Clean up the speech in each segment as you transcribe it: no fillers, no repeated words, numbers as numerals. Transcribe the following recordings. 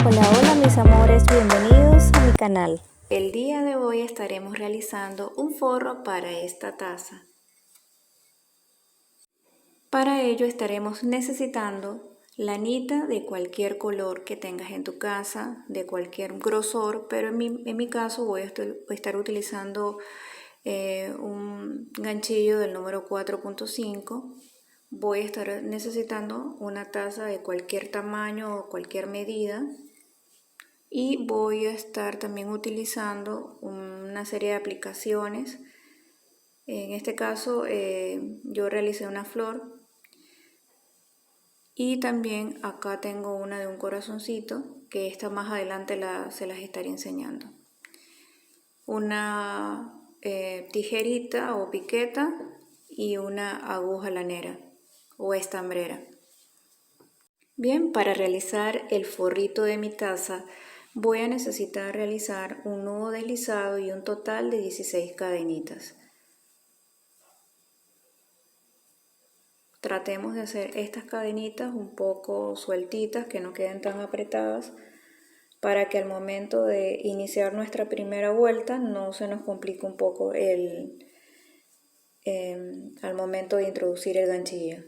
Hola, hola mis amores, bienvenidos a mi canal. El día de hoy estaremos realizando un forro para esta taza. Para ello estaremos necesitando lanita de cualquier color que tengas en tu casa, de cualquier grosor, pero en mi caso voy a estar utilizando un ganchillo del número 4.5. Voy a estar necesitando una taza de cualquier tamaño o cualquier medida. Y voy a estar también utilizando una serie de aplicaciones. En este caso yo realicé una flor y también acá tengo una de un corazoncito, que esta más adelante se las estaré enseñando. Una tijerita o piqueta y una aguja lanera o estambrera. Bien, para realizar el forrito de mi taza voy a necesitar realizar un nudo deslizado y un total de 16 cadenitas. Tratemos de hacer estas cadenitas un poco sueltitas, que no queden tan apretadas, para que al momento de iniciar nuestra primera vuelta no se nos complique un poco al momento de introducir el ganchillo.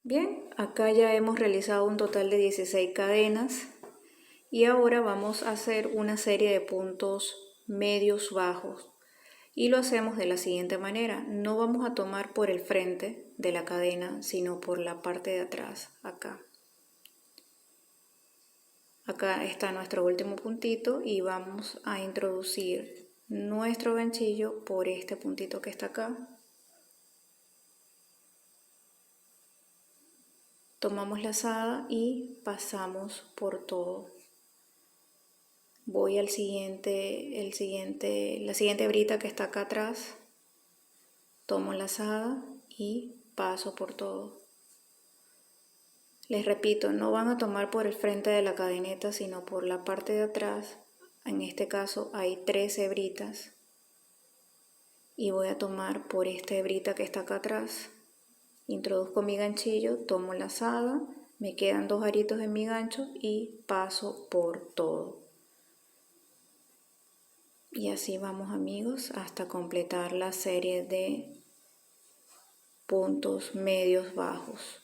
Bien, acá ya hemos realizado un total de 16 cadenas. Y ahora vamos a hacer una serie de puntos medios bajos y lo hacemos de la siguiente manera. No vamos a tomar por el frente de la cadena, sino por la parte de atrás, acá. Acá está nuestro último puntito y vamos a introducir nuestro ganchillo por este puntito que está acá. Tomamos lazada y pasamos por todo. Voy al la siguiente hebrita que está acá atrás, tomo lazada y paso por todo. Les repito, no van a tomar por el frente de la cadeneta, sino por la parte de atrás. En este caso hay 3 hebritas y voy a tomar por esta hebrita que está acá atrás. Introduzco mi ganchillo, tomo lazada, me quedan 2 aritos en mi gancho y paso por todo. Y así vamos, amigos, hasta completar la serie de puntos medios bajos.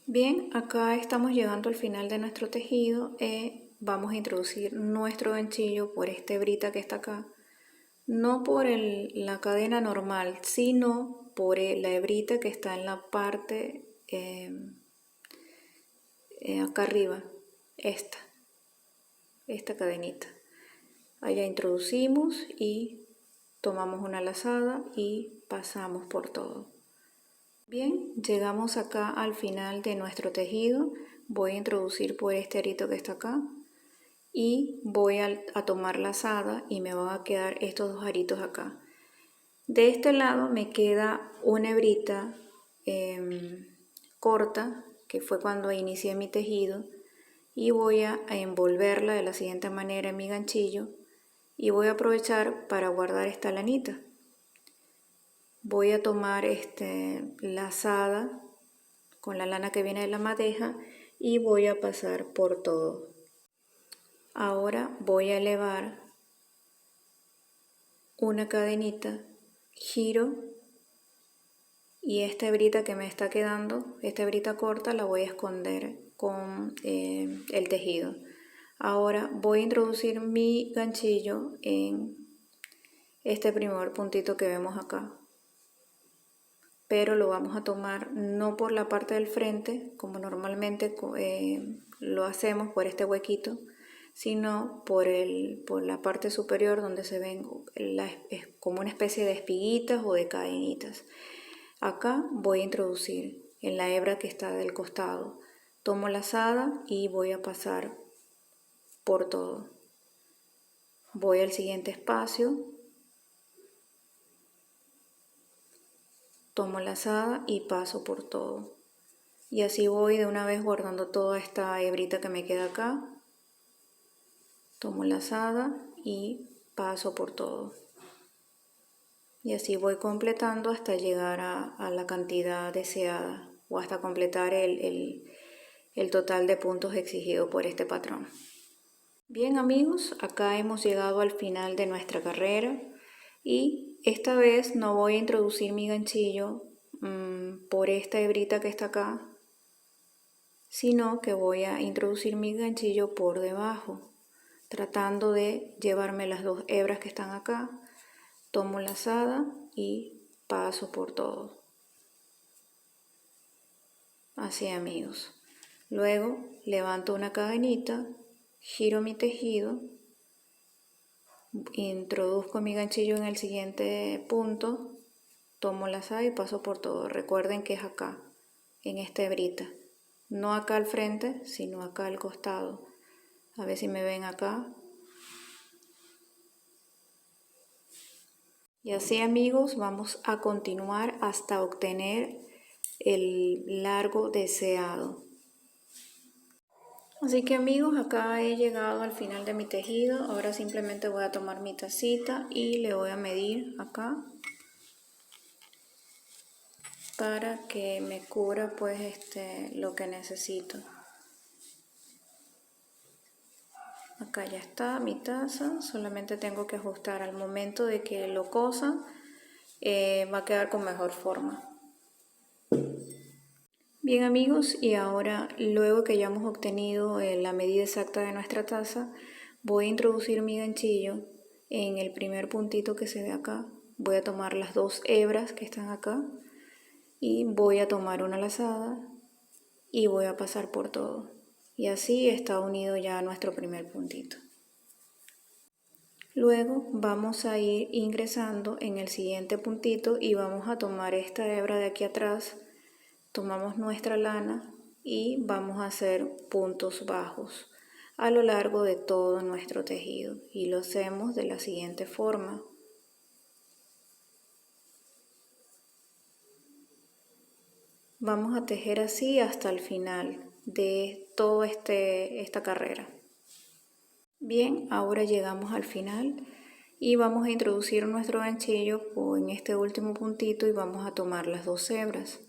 Bien, acá estamos llegando al final de nuestro tejido. Vamos a introducir nuestro ganchillo por esta hebrita que está acá. No por la cadena normal, sino por la hebrita que está en la parte acá arriba, esta cadenita. Allá introducimos y tomamos una lazada y pasamos por todo. Bien, llegamos acá al final de nuestro tejido. Voy a introducir por este arito que está acá y voy a tomar lazada y me van a quedar estos 2 aritos acá. De este lado me queda una hebrita corta, que fue cuando inicié mi tejido, y voy a envolverla de la siguiente manera en mi ganchillo y voy a aprovechar para guardar esta lanita. Voy a tomar lazada con la lana que viene de la madeja y voy a pasar por todo. Ahora voy a elevar una cadenita, giro y esta hebrita que me está quedando, esta hebrita corta, la voy a esconder con el tejido. Ahora voy a introducir mi ganchillo en este primer puntito que vemos acá, pero lo vamos a tomar no por la parte del frente como normalmente lo hacemos, por este huequito, sino por la parte superior, donde se ven como una especie de espiguitas o de cadenitas. Acá voy a introducir en la hebra que está del costado, tomo lazada y voy a pasar por todo. Voy al siguiente espacio, tomo lazada y paso por todo. Y así voy de una vez guardando toda esta hebrita que me queda acá. Tomo lazada y paso por todo. Y así voy completando hasta llegar a la cantidad deseada o hasta completar el el total de puntos exigido por este patrón. Bien amigos, acá hemos llegado al final de nuestra carrera y esta vez no voy a introducir mi ganchillo por esta hebrita que está acá, sino que voy a introducir mi ganchillo por debajo, tratando de llevarme las dos hebras que están acá. Tomo lazada y paso por todo. Así amigos. Luego levanto una cadenita, giro mi tejido, introduzco mi ganchillo en el siguiente punto, tomo lazada y paso por todo. Recuerden que es acá, en esta hebrita. No acá al frente, sino acá al costado. A ver si me ven acá. Y así amigos, vamos a continuar hasta obtener el largo deseado. Así que amigos, acá he llegado al final de mi tejido. Ahora simplemente voy a tomar mi tacita y le voy a medir acá para que me cubra pues lo que necesito. Acá ya está mi taza, solamente tengo que ajustar al momento de que lo cosa, va a quedar con mejor forma. Bien amigos, y ahora luego que ya hemos obtenido la medida exacta de nuestra taza, voy a introducir mi ganchillo en el primer puntito que se ve acá. Voy a tomar las dos hebras que están acá y voy a tomar una lazada y voy a pasar por todo. Y así está unido ya nuestro primer puntito. Luego vamos a ir ingresando en el siguiente puntito y vamos a tomar esta hebra de aquí atrás. Tomamos nuestra lana y vamos a hacer puntos bajos a lo largo de todo nuestro tejido y lo hacemos de la siguiente forma. Vamos a tejer así hasta el final de toda esta carrera. Bien, ahora llegamos al final y vamos a introducir nuestro ganchillo en este último puntito y vamos a tomar las dos hebras.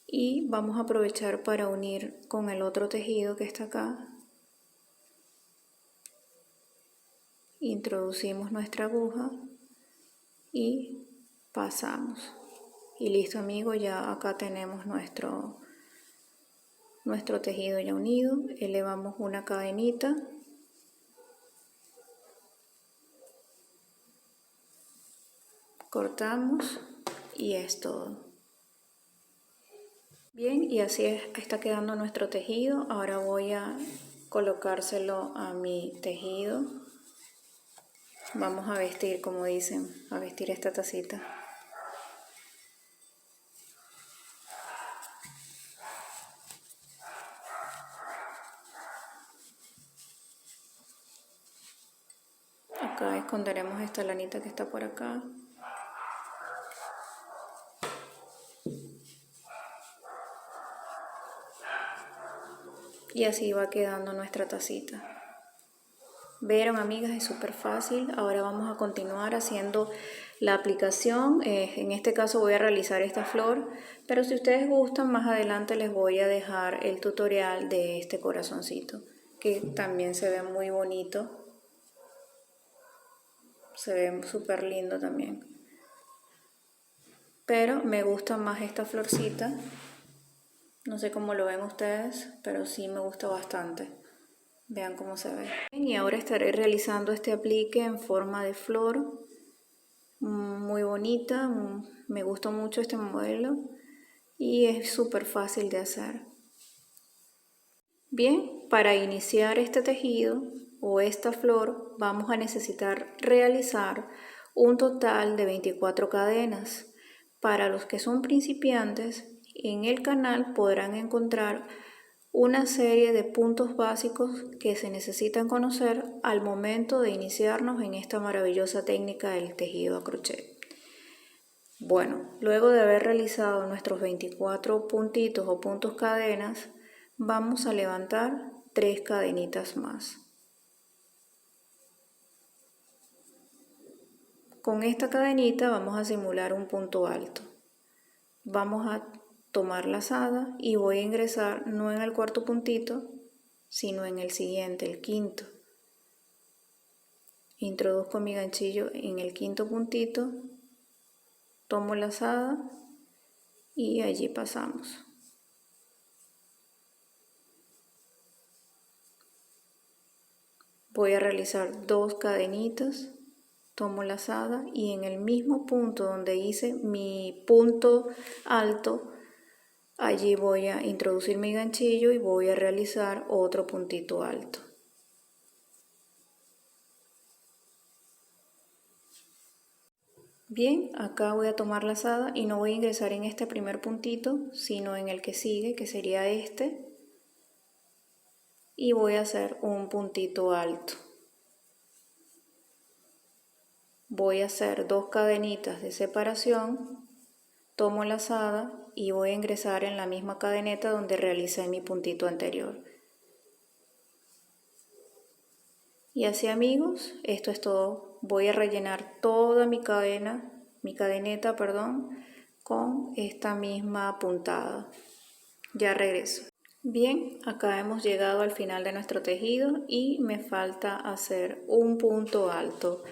Y vamos a aprovechar para unir con el otro tejido que está acá. Introducimos nuestra aguja y pasamos. Y listo amigos, ya acá tenemos nuestro tejido ya unido. Elevamos una cadenita. Cortamos y es todo. Bien, y así está quedando nuestro tejido. Ahora voy a colocárselo a mi tejido. Vamos a vestir, como dicen, a vestir esta tacita. Acá esconderemos esta lanita que está por acá. Y así va quedando nuestra tacita. Vieron amigas, es súper fácil. Ahora vamos a continuar haciendo la aplicación. En este caso voy a realizar esta flor, pero si ustedes gustan más adelante les voy a dejar el tutorial de este corazoncito, que también se ve muy bonito. Se ve súper lindo también. Pero me gusta más esta florcita. No sé cómo lo ven ustedes, pero sí me gusta bastante. Vean cómo se ve. Y ahora estaré realizando este aplique en forma de flor. Muy bonita. Me gustó mucho este modelo. Y es súper fácil de hacer. Bien, para iniciar este tejido o esta flor vamos a necesitar realizar un total de 24 cadenas. Para los que son principiantes, en el canal podrán encontrar una serie de puntos básicos que se necesitan conocer al momento de iniciarnos en esta maravillosa técnica del tejido a crochet. Bueno, luego de haber realizado nuestros 24 puntitos o puntos cadenas, vamos a levantar 3 cadenitas más. Con esta cadenita vamos a simular un punto alto. Vamos a tomar lazada y voy a ingresar no en el cuarto puntito, sino en el siguiente, el quinto. Introduzco mi ganchillo en el quinto puntito, tomo lazada y allí pasamos. Voy a realizar 2 cadenitas, tomo lazada y en el mismo punto donde hice mi punto alto, allí voy a introducir mi ganchillo y voy a realizar otro puntito alto. Bien, acá voy a tomar lazada y no voy a ingresar en este primer puntito, sino en el que sigue, que sería este. Y voy a hacer un puntito alto. Voy a hacer 2 cadenitas de separación, tomo lazada y voy a ingresar en la misma cadeneta donde realicé mi puntito anterior. Y así, amigos, esto es todo. Voy a rellenar toda mi cadeneta, con esta misma puntada. Ya regreso. Bien, acá hemos llegado al final de nuestro tejido y me falta hacer un punto alto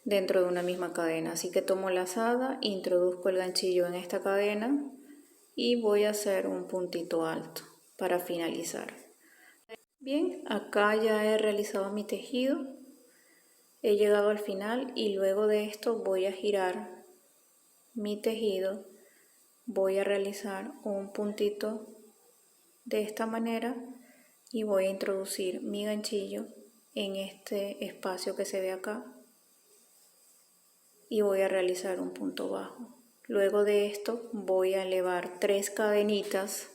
dentro de una misma cadena. Así que tomo lazada, introduzco el ganchillo en esta cadena y voy a hacer un puntito alto para finalizar. Bien, acá ya he realizado mi tejido, he llegado al final y luego de esto voy a girar mi tejido, voy a realizar un puntito de esta manera y voy a introducir mi ganchillo en este espacio que se ve acá y voy a realizar un punto bajo. Luego de esto voy a elevar 3 cadenitas,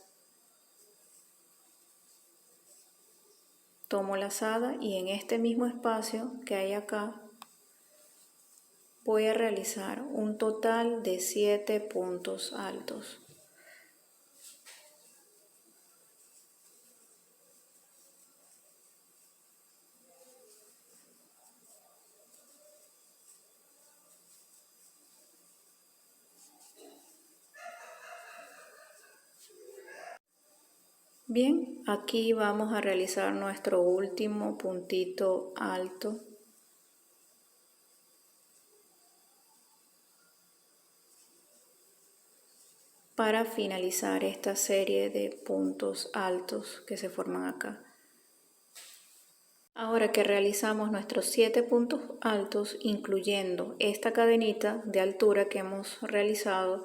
tomo lazada y en este mismo espacio que hay acá voy a realizar un total de 7 puntos altos. Bien, aquí vamos a realizar nuestro último puntito alto. Para finalizar esta serie de puntos altos que se forman acá. Ahora que realizamos nuestros 7 puntos altos, incluyendo esta cadenita de altura que hemos realizado,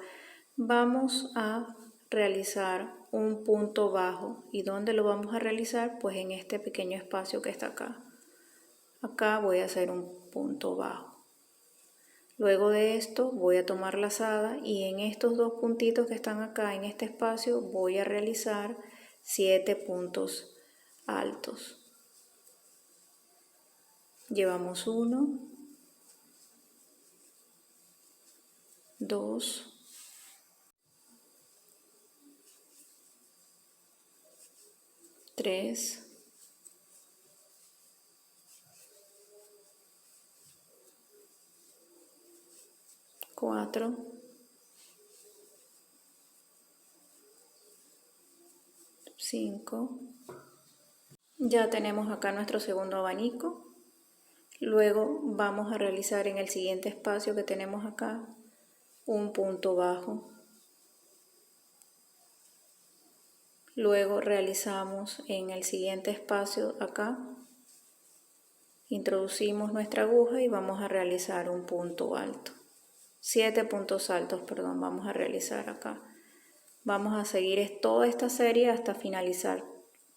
vamos a realizar un punto bajo. ¿Y dónde lo vamos a realizar? Pues en este pequeño espacio que está acá. Acá voy a hacer un punto bajo. Luego de esto voy a tomar lazada y en estos 2 puntitos que están acá en este espacio voy a realizar 7 puntos altos. Llevamos 1, 2, 3, 4, 5. Ya tenemos acá nuestro segundo abanico. Luego vamos a realizar en el siguiente espacio que tenemos acá un punto bajo. Luego realizamos en el siguiente espacio acá, introducimos nuestra aguja y vamos a realizar un punto alto. 7 puntos altos, vamos a realizar acá. Vamos a seguir toda esta serie hasta finalizar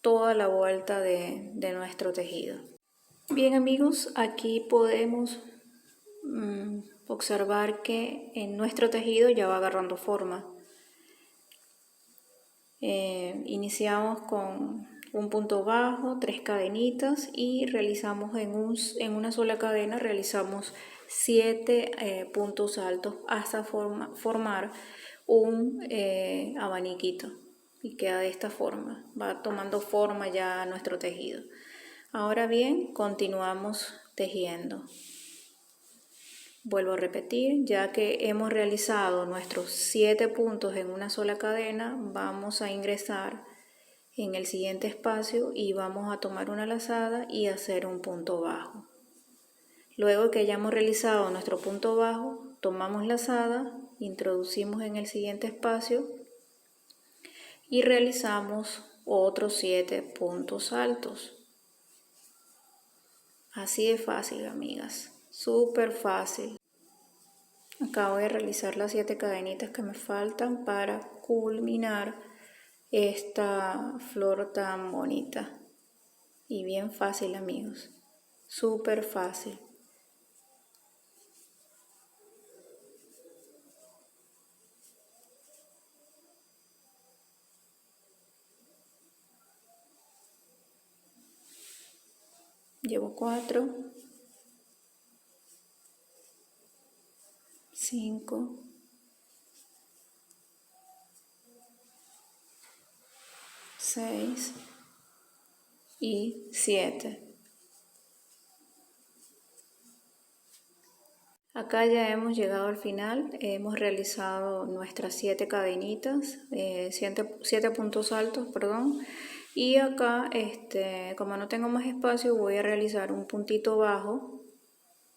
toda la vuelta de nuestro tejido. Bien, amigos, aquí podemos observar que en nuestro tejido ya va agarrando forma. Iniciamos con un punto bajo, 3 cadenitas y realizamos en una sola cadena realizamos 7 puntos altos hasta formar un abaniquito y queda de esta forma, va tomando forma ya nuestro tejido. Ahora bien, continuamos tejiendo. Vuelvo a repetir, ya que hemos realizado nuestros 7 puntos en una sola cadena, vamos a ingresar en el siguiente espacio y vamos a tomar una lazada y hacer un punto bajo. Luego que hayamos realizado nuestro punto bajo, tomamos lazada, introducimos en el siguiente espacio y realizamos otros 7 puntos altos. Así de fácil, amigas, súper fácil. Acá voy a realizar las 7 cadenitas que me faltan para culminar esta flor tan bonita. Y bien fácil, amigos, súper fácil. Llevo 4, 5, 6 y 7. Acá ya hemos llegado al final, hemos realizado nuestras 7 cadenitas, 7 puntos altos, perdón. Y acá, como no tengo más espacio, voy a realizar un puntito bajo,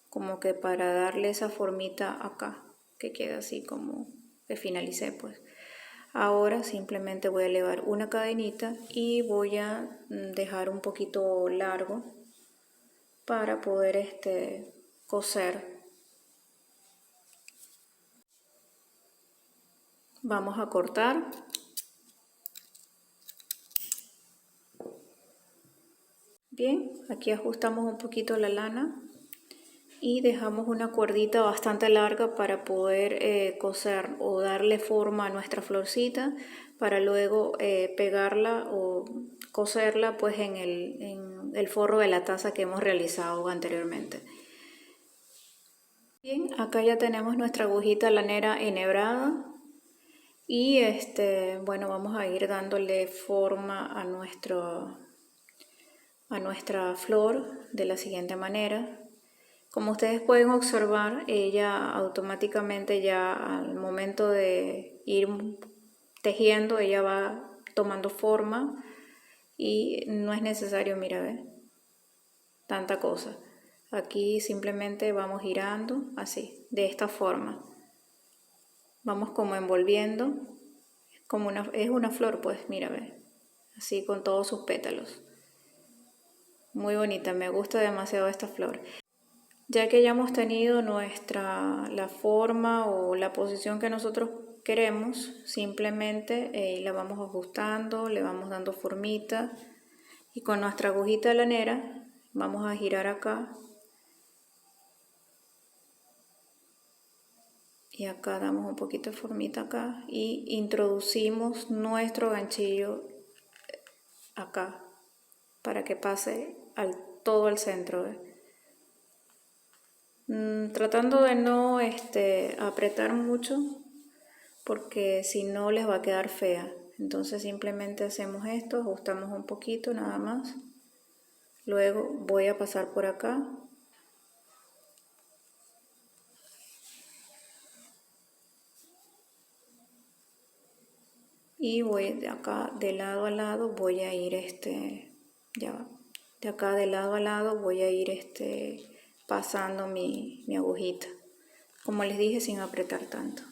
como que para darle esa formita acá, que queda así como que finalicé pues. Ahora simplemente voy a elevar una cadenita y voy a dejar un poquito largo para poder coser. Vamos a cortar. Bien, aquí ajustamos un poquito la lana y dejamos una cuerdita bastante larga para poder coser o darle forma a nuestra florcita para luego pegarla o coserla pues en el forro de la taza que hemos realizado anteriormente. Bien, acá ya tenemos nuestra agujita lanera enhebrada y bueno, vamos a ir dándole forma a nuestra flor de la siguiente manera. Como ustedes pueden observar, ella automáticamente ya al momento de ir tejiendo, ella va tomando forma y no es necesario, mira, ¿ves? Tanta cosa. Aquí simplemente vamos girando así, de esta forma. Vamos como envolviendo, es una flor pues, mira, ¿ves? Así con todos sus pétalos. Muy bonita, me gusta demasiado esta flor. Ya que ya hemos tenido la forma o la posición que nosotros queremos, simplemente la vamos ajustando, le vamos dando formita y con nuestra agujita lanera vamos a girar acá y acá damos un poquito de formita acá y introducimos nuestro ganchillo acá para que pase todo al centro, ¿ves? Tratando de no apretar mucho porque si no les va a quedar fea. Entonces simplemente hacemos esto, ajustamos un poquito nada más. Luego voy a pasar por acá. Y voy de acá de lado a lado, voy a ir ya va. De acá de lado a lado voy a ir pasando mi agujita. Como les dije, sin apretar tanto.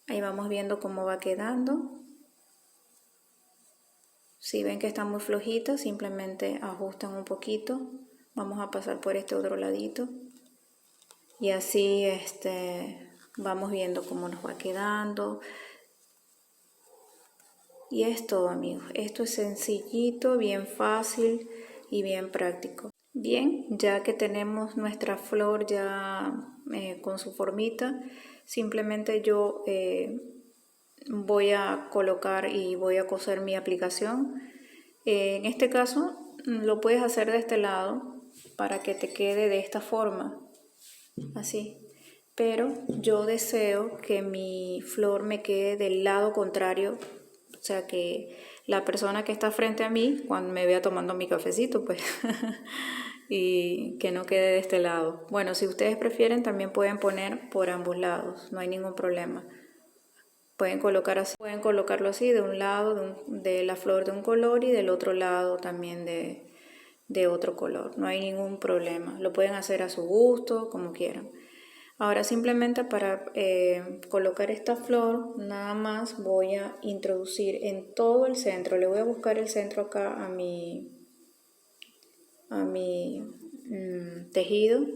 Ahí vamos viendo cómo va quedando. Si ven que está muy flojita, simplemente ajustan un poquito. Vamos a pasar por este otro ladito. Y así vamos viendo cómo nos va quedando. Y es todo, amigos. Esto es sencillito, bien fácil y bien práctico. Bien, ya que tenemos nuestra flor ya con su formita, simplemente yo voy a colocar y voy a coser mi aplicación. En este caso lo puedes hacer de este lado para que te quede de esta forma, así. Pero yo deseo que mi flor me quede del lado contrario, o sea que la persona que está frente a mí, cuando me vea tomando mi cafecito, pues y que no quede de este lado. Bueno, si ustedes prefieren también pueden poner por ambos lados, no hay ningún problema. Pueden colocarlo así de un lado de la flor de un color y del otro lado también de otro color. No hay ningún problema. Lo pueden hacer a su gusto, como quieran. Ahora simplemente para colocar esta flor, nada más voy a introducir en todo el centro. Le voy a buscar el centro acá a mi tejido.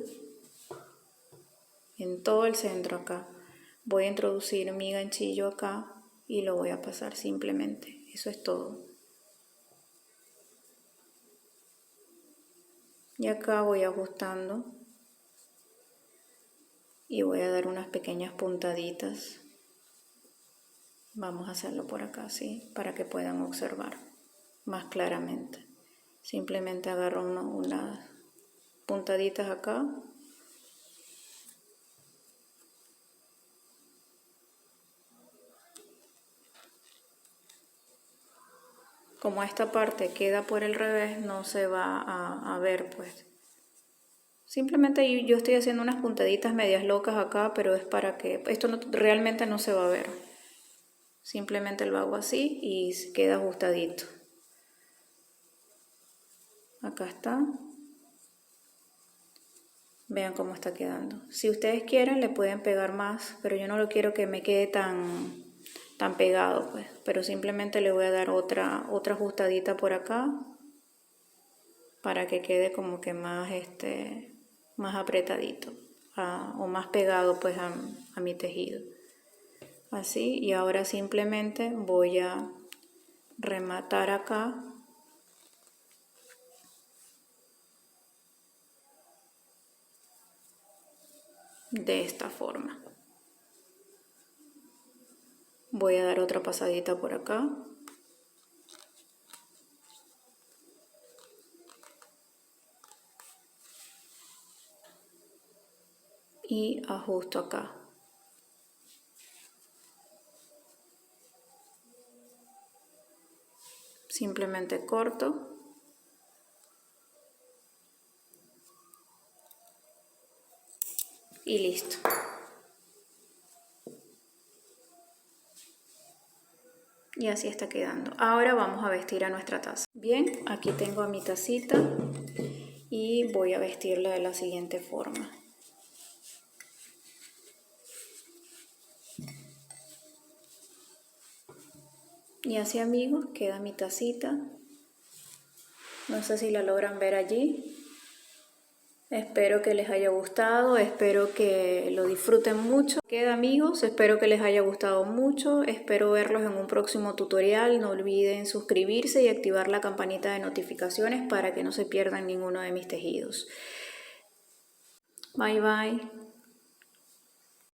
En todo el centro acá. Voy a introducir mi ganchillo acá y lo voy a pasar simplemente. Eso es todo. Y acá voy ajustando y voy a dar unas pequeñas puntaditas. Vamos a hacerlo por acá, así, para que puedan observar más claramente. Simplemente agarro unas puntaditas acá. Como esta parte queda por el revés, no se va a ver, pues. Simplemente yo estoy haciendo unas puntaditas medias locas acá, pero es para que esto realmente no se va a ver. Simplemente lo hago así y queda ajustadito. Acá está. Vean cómo está quedando. Si ustedes quieren le pueden pegar más, pero yo no lo quiero que me quede tan pegado, pues. Pero simplemente le voy a dar otra ajustadita por acá para que quede como que más más apretadito o más pegado pues a mi tejido. Así, y ahora simplemente voy a rematar acá de esta forma. Voy a dar otra pasadita por acá. Y ajusto acá. Simplemente corto. Y listo. Y así está quedando. Ahora vamos a vestir a nuestra taza. Bien, aquí tengo a mi tacita y voy a vestirla de la siguiente forma. Y así, amigos, queda mi tacita. No sé si la logran ver allí. Espero que les haya gustado, espero que lo disfruten mucho. Queda, amigos, espero que les haya gustado mucho, espero verlos en un próximo tutorial. No olviden suscribirse y activar la campanita de notificaciones para que no se pierdan ninguno de mis tejidos. Bye bye.